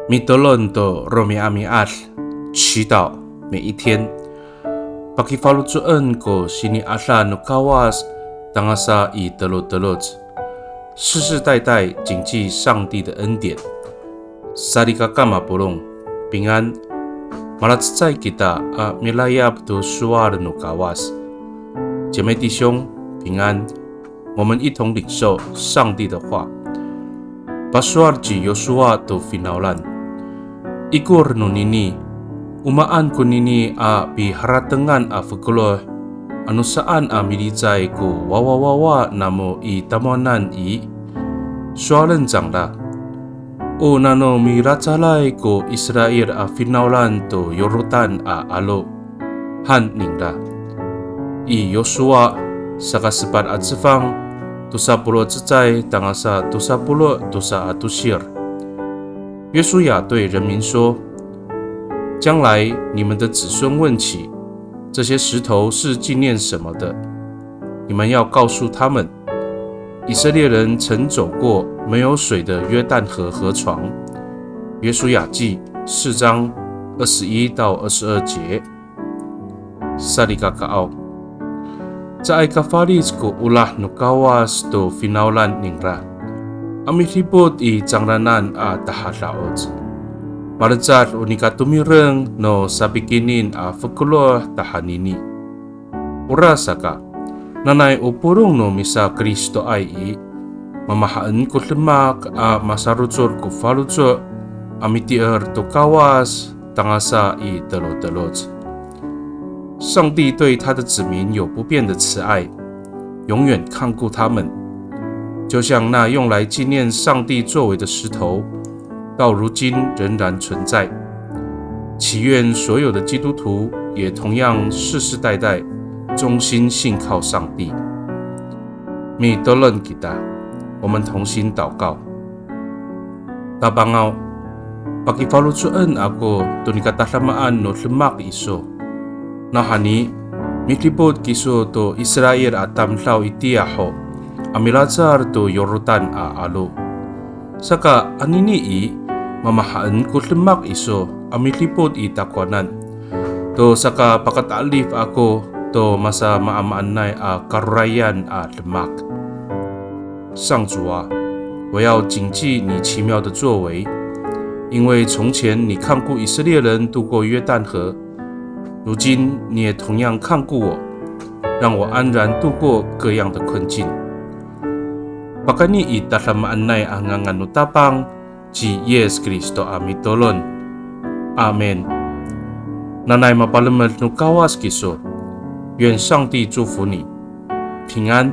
米德伦的罗米阿米阿，祈祷每一天。Pagi falu cuan ko sini asa no kawas tangasa i telot，世世代代谨记上帝的恩典。Sarika kama bolong平安。Malatsai kita a milayap do suar no kawas，姐妹弟兄平安。我们一同领受上帝的话。Basuar ji Yosua do finalan。Ikur no nini umaan ko nini a biharatengan a fukuloh anu saan a milizai ko wawawawa namo i tamonan i suaren zangla o nano miracalai ko Israel a finalan to Yordan a alo han ningla i Yosua sakasepat a zifang tusapulo zizai tangasa tusapulo tusa a tusir。约书亚对人民说：“将来你们的子孙问起，这些石头是纪念什么的？你们要告诉他们，以色列人曾走过没有水的约旦河河床。”约书亚记4章21到22节。Salikakao Sa ay kafalis ko ulah no kawas do finaulan ningra。Amitipot i jangranan a tahalaot. Marajat unika tumireng no sabikinin a fukulo tahanini. Urasaka, nanay upurong no misa Kristo ay i, mamahaan ko lemak a masarutsor ko falutso, amitier to kawas, tangasa i telot。上帝对他的子民有不变的慈爱，永远看顾他们。就像那用来纪念上帝作为的石头，到如今仍然存在。祈愿所有的基督徒也同样世世代代忠心信靠上帝。米德伦吉达，我们同心祷告。大邦奥，pagi falu cuan ako tunikatahlamaan no lemak iso. Nahani miklipot kiso to Israel atamlaw itiaho.Amilazar to Yordan a alo. Saka anini i mamahaan ko lemak iso amilipod i takwanan. To saka pakatalif ako to masa maamaanay a karurayan a lemak. 上主啊，我要谨记你奇妙的作为，因为从前你看顾以色列人渡过约旦河，如今你也同样看顾我，让我安然度过各样的困境。Pakani italamaan nay ang nganutapang ji Yes Kristo amitolon. Amen. Nanay mapalamal no kawas kiso. 愿上帝祝福你，平安。